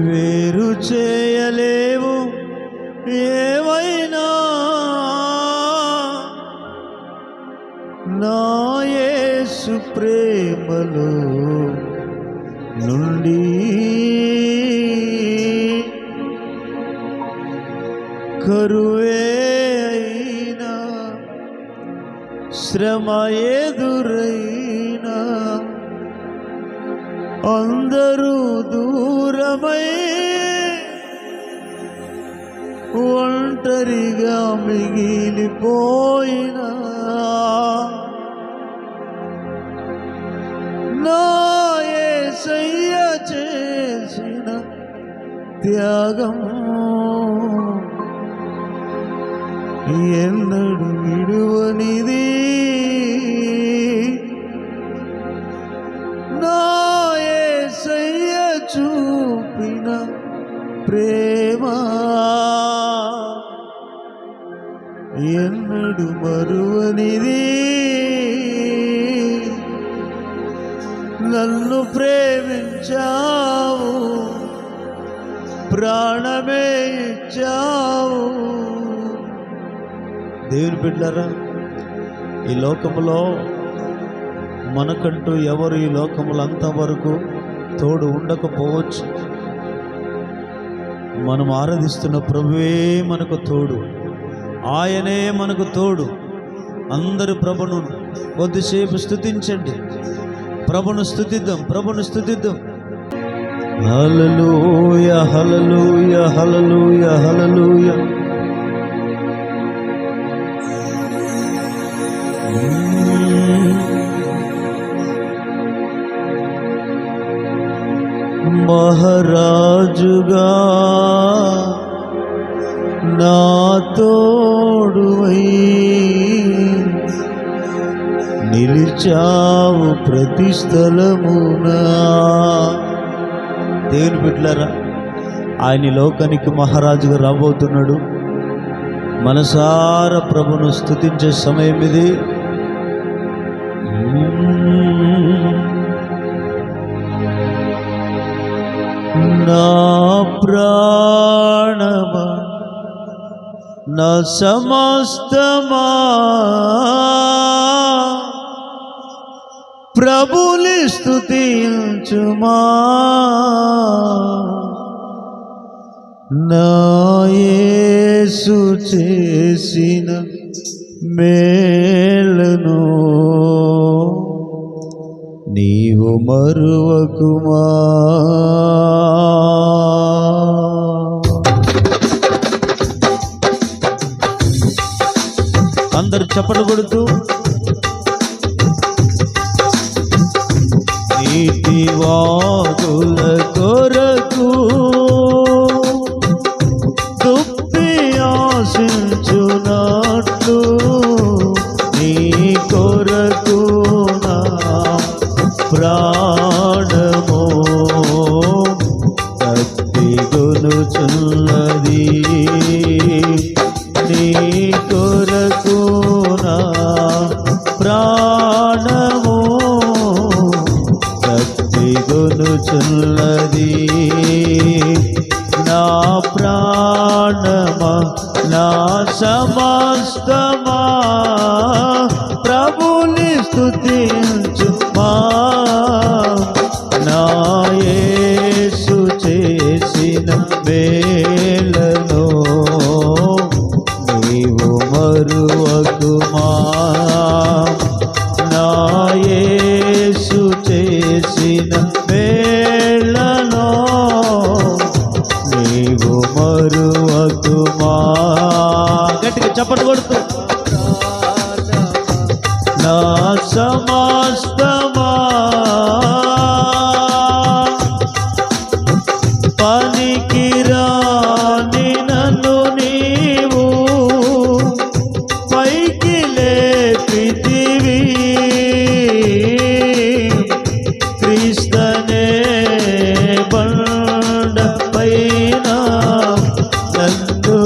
వేరు చేయలేవు ఏవైనా నా యేసు ప్రేమలో నుండి. కరువే అయినా శ్రమ ఎదురైనా అందరూ దూరమై ఒంటరిగా మిగిలిపోయినా నా యేసయ్య చేసిన త్యాగం ఎన్నడు విడువనిది. నా యేసయ్య చూపిన ప్రేమ ఎన్నడు మరువనిది. నన్ను ప్రేమించావు, ప్రాణమే ఇచ్చావు. దేవుని బిడ్డలారా, ఈ లోకములో మనకంటూ ఎవరు ఈ లోకములు అంతవరకు తోడు ఉండకపోవచ్చు. మనం ఆరాధిస్తున్న ప్రభువే మనకు తోడు, ఆయనే మనకు తోడు. అందరూ ప్రభును కొద్దిసేపు స్తుతించండి, ప్రభును స్తుతిద్దాం, ప్రభును స్తుతిద్దాం. హల్లెలూయా హల్లెలూయా హల్లెలూయా హల్లెలూయా. మహారాజుగా నా తోడువై నిలిచావు ప్రతి స్థలమునా. దేవుని బిడ్డలారా, ఆయన లోకానికి మహారాజుగా రాబోతున్నాడు. మనసారా ప్రభును స్తుతించే సమయం ఇది. నా ప్రాణమా, నా సమస్తమా ప్రభుని స్తుతించుమా. నా యేసు చేసిన మేలును నీవు మరువకుమా. అందరు చప్పట్లు కొడుతూ నీతి వాదుల కొరకు దుప్పి ఆశించునట్లు నీ కొరకు నా ప్రాణమో కత్తిగొనుచున్నది. నీ కొరకు నా ప్రాణమో కత్తిగొనుచున్నది. నా ప్రాణమా, నా సమస్తమా ప్రభుని స్తుతించుమా. నా యేసు చేసిన మేలును నీవు మరువకుమా. నా యేసు చేసిన మేలును నీవు మరువకుమా. గట్టిగా చప్పట్లు కొడుతూ నా సమస్తమా పనికిరాని నన్ను నీవు పైకి లేపితివి. క్రీస్తనే బండ పైన నన్ను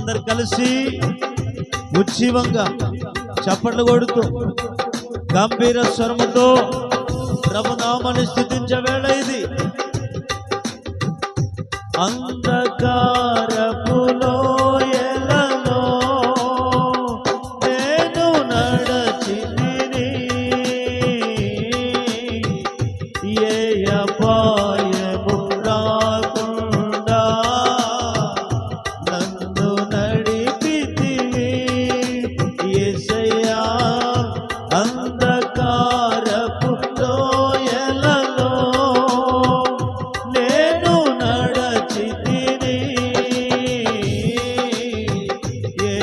అందరు కలిసి ఉజ్జీవంగా చప్పట్లు కొడుతూ గంభీర స్వరముతో ప్రభునామాన్ని స్తుతించే వేళ ఇది. అంధకారపు లోయలలో నేను నడచితిని, ఏ అపాయము రాకుండా నన్ను నడిపితివి యేసయ్యా. అంధకారపు లోయలలో నేను నడచితిని, ఏ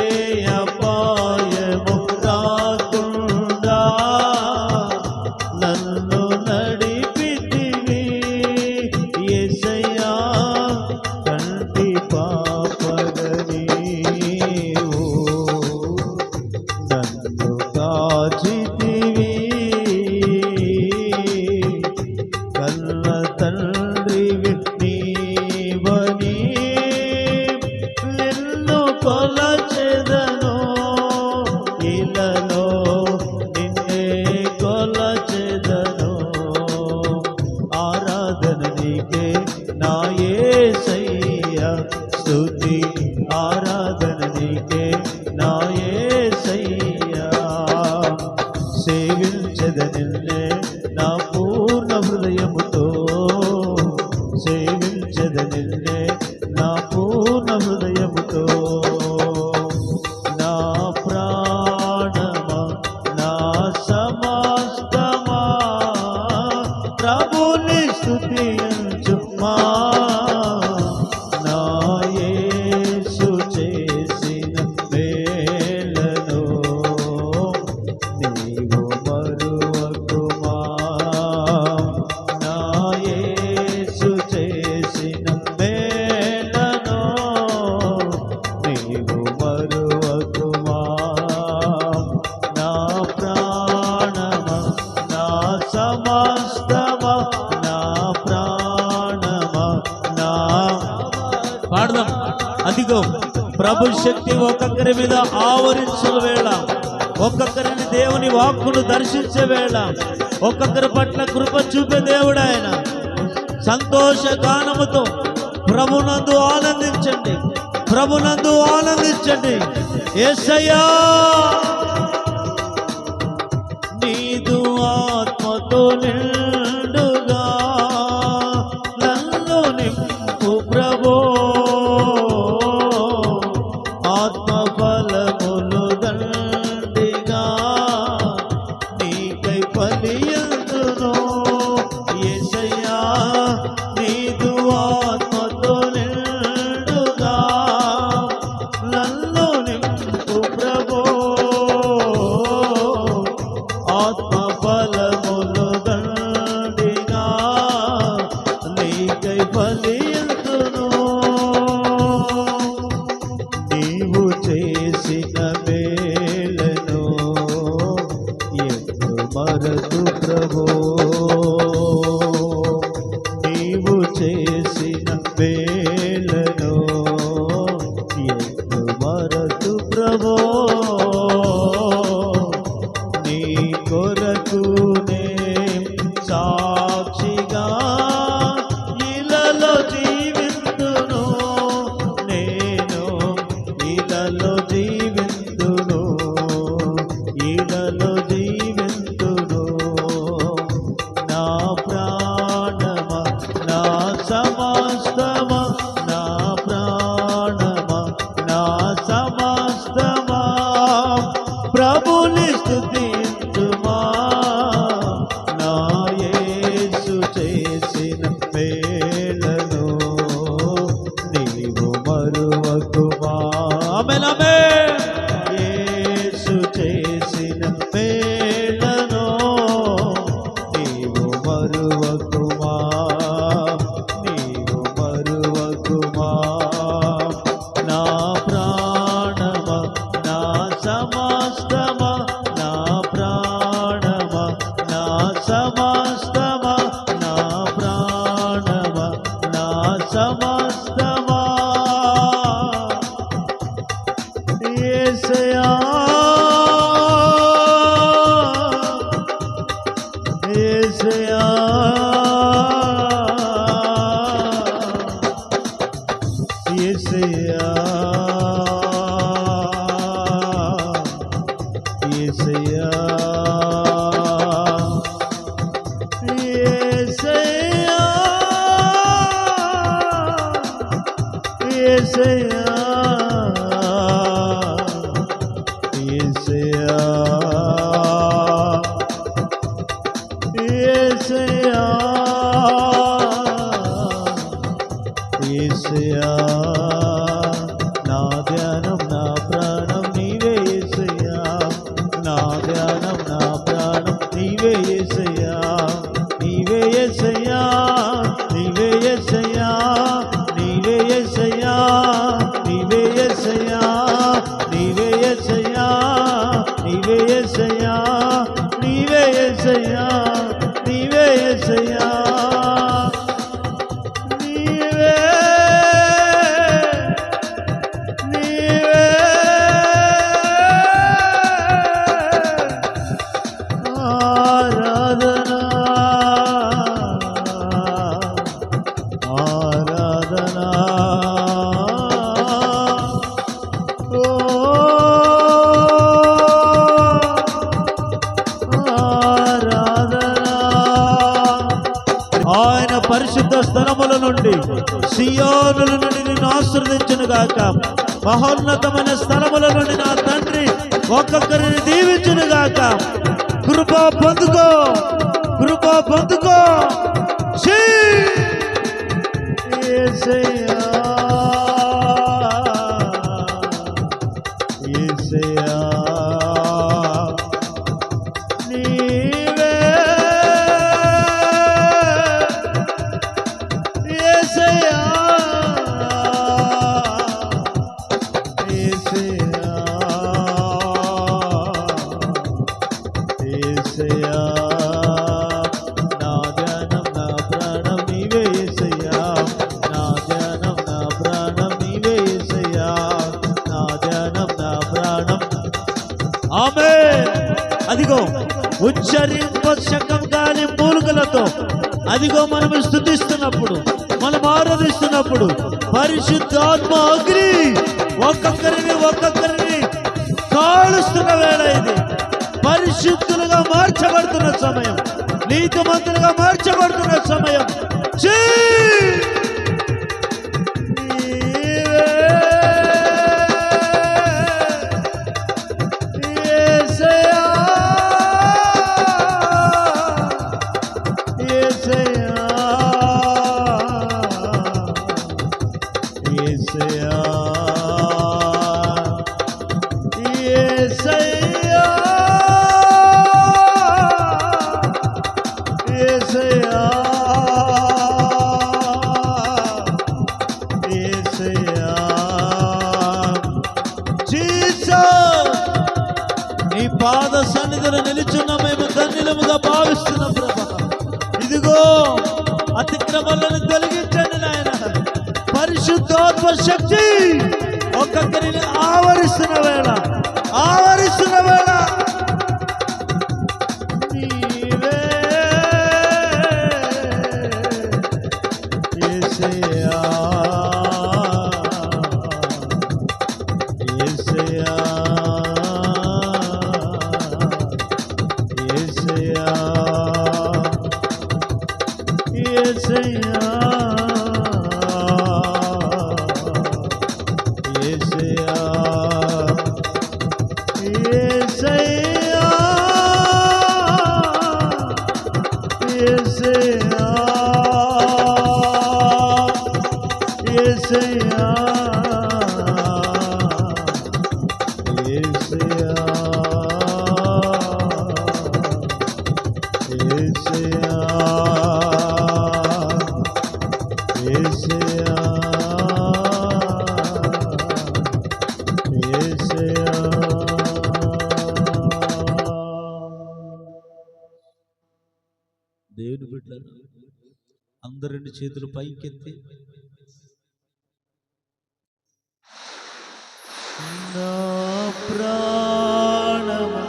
అపాయము రాకుండా నన్ను నడిపితివి యేసయ్యా. కంటి పాపగని నన్ను కాచితివి, కన్న తండ్రివి నీవని నిన్ను కొలచెదను, ఇలలో నిన్నే కొలచెదను. ఆరాధన నీకే నా యేసయ్యా, స్తుతి ఆరాధన నీకే నా యేసయ్యా. సేవించెద నిన్నే నా పూర్ణ హృదయముతో, సేవించెద నిన్నే నా పూర్ణ హృదయముతో. నా ప్రాణమా నా సమస్తమా ప్రభుని స్తుతించుమా. నా యేసు చేసిన మేలను నీవు మరువకుమా. నా యేసు చేసిన మేలను నీవు మరువకుమా. నా ప్రాణమా నా సమస్తమా నా ప్రాణమా నా పాడదాం. అదిగో ప్రభు శక్తి ఒక్కొక్కరి మీద ఆవరించిన వేళ, ఒక్కొక్కరిని దేవుని వాక్కును దర్శించే వేళ, ఒక్కొక్కరి పట్ల కృప చూపే దేవుడు ఆయన. సంతోష గానముతో ప్రభునందు ఆనందించండి, ప్రభునందు ఆనందించండి. యేసయ్యా నీదు ఆత్మతో నిండుగా నన్ను నింపు ప్రభో, ఆత్మ ఫలములు దండిగా నీకై ఫలియందును. యేసయ్యా నీదు ఆత్మతో నిండుగా నన్ను నింపు ప్రభో, ఆత్మ ఫలములు దండిగా నీకై ఫలియందును. నీవు చేసిన మేలను ఎందు మరతు ప్రభో, నీవు చేసిన మేలను ఎందు మరతు ప్రభో. నీ కొరకునే సాక్షిగా ఇలలో జీవింతును, నేను ఇలలో జీవింతును, ఇలలో జీవింతును. నా ప్రాణమా నా సమస్తమా నా ప్రాణమా నా సమస్తమా ప్రభుని స్తుతించుమా. నా యేసు చేసిన మేలను నీవు మరువకుమా. ఆమేన్ ఆమేన్. యేసు చేసిన మేలను నీవు మరువకుమా, నీవు మరువకుమా. నా ప్రాణమా నా సమస్తమా నా ప్రాణమా నా సమస్తమా నా ప్రాణమా నా సమస్తమా యేసయ్యా నీవే యేసయ్యా నీవే యేసయ్యా నీవే యేసయ్యా నీవే యేసయ్యా నీవే నీవే ఆరాధనా ఆరాధనా ఆయన పరిశుద్ధ స్థలముల నుండి సియోనుల నుండి నిన్ను ఆశీర్వదించును గాక. మహోన్నతమైన స్థలముల నుండి నా తండ్రి ఒక్కొక్కరిని దీవించును గాక. కృప పొందుకో, కృప పొందుకో. యేసయ్యా యేసయ్యా నీవే యేసయ్యా యేసయ్యా యేసయ్యా నా ధ్యానం నా ప్రాణం నీవే యేసయ్యా నా ధ్యానం నా ప్రాణం నీవే యేసయ్యా నా ధ్యానం నా ప్రాణం. ఆమేన్. అదిగో ఉచ్చరింప శకం గాలి మూలుకలతో అదిగో మనం స్తుతిస్తున్నప్పుడు మనం ఆరాధిస్తున్నప్పుడు పరిశుద్ధాత్మ అగ్ని ఒక్కొక్కరిని కాలుస్తున్న వేళ ఇది. పరిశుద్ధులుగా మార్చబడుతున్న సమయం, నీతిమంతులుగా మార్చబడుతున్న సమయం. నీ పాద సన్నిధిలో నిలుచున్న మేము ధన్యులముగా భావిస్తున్నాం ప్రభా. ఇదిగో అతిక్రమలను తొలగించండి నాయన. పరిశుద్ధాత్మ శక్తి ఒక్కొక్కరిని ఆవరిస్తున్న వేళ నీవే యేసయ్యా యేసయ్యా యేసయ్యా యేసయ్యా యేసయ్యా యేసయ్యా యేసయ్యా యేసయ్యా యేసయ్యా యేసయ్యా యేసయ్యా యేసయ్యా. దేవుని బిడ్డలు అందరు రెండు చేతులు పైకెత్తి నా ప్రాణమా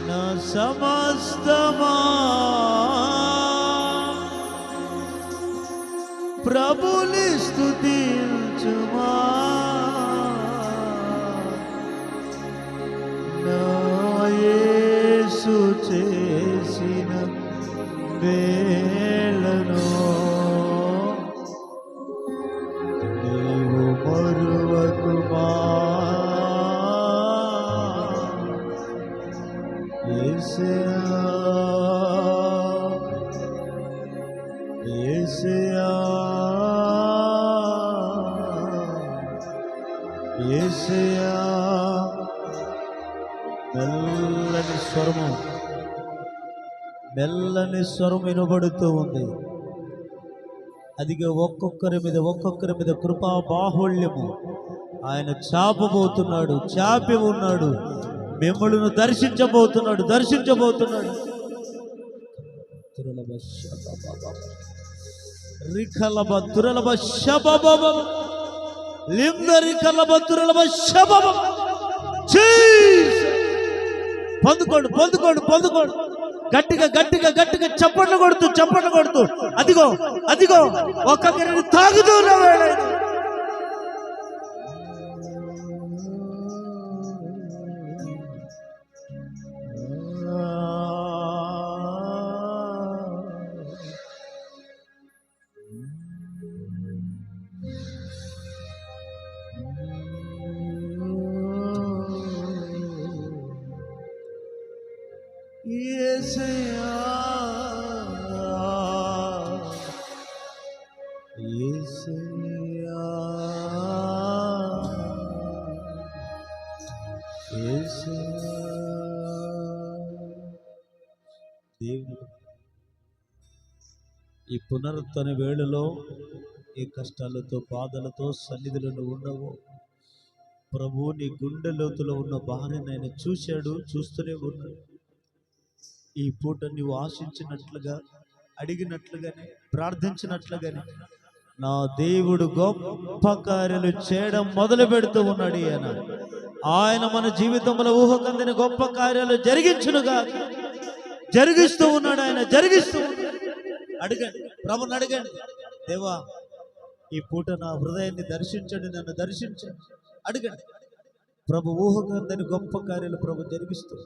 నా సమస్తమా ప్రభుని స్తుతించుమా. నా యేసు చేసిన వేళను నీవు మరువకుమా. యేసయ్యా యేసయ్యా యేసయ్యా. మెల్లని స్వరం వినబడుతూ ఉంది. అదిగో ఒక్కొక్కరి మీద కృపా బాహుళ్యము ఆయన చాపబోతున్నాడు, చాపి ఉన్నాడు. మిమ్మలను దర్శించబోతున్నాడు. పొందుకోండి. గట్టిగా చప్పట్లు కొడుతూ అదిగో ఒక్కొక్కరిని తాగుతూ వేళ. యేసయ్యా యేసయ్యా యేసయ్యా. దేవుడు ఈ పునరుత్థాన వేళలో ఏ కష్టాలతో బాధలతో సన్నిధులను ఉండవు ప్రభు. నీ గుండె లోతులో ఉన్న భార్యను ఆయన చూశాడు, చూస్తూనే ఉన్నాడు. ఈ పూట నీవు ఆశించినట్లుగా, అడిగినట్లుగానే, ప్రార్థించినట్లుగానే నా దేవుడు గొప్ప కార్యాలు చేయడం మొదలు పెడుతూ ఉన్నాడు. ఆయన మన జీవితంలో ఊహకందని గొప్ప కార్యాలు జరిగిస్తూ ఉన్నాడు. ఆయన జరిగిస్తూ అడగండి, ప్రభుని అడగండి. దేవా, ఈ పూట నా హృదయాన్ని దర్శించండి, నన్ను దర్శించండి. అడగండి. ప్రభు ఊహకందని గొప్ప కార్యాలు ప్రభు జరిగిస్తూ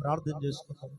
ప్రార్థన చేసుకుంటాం.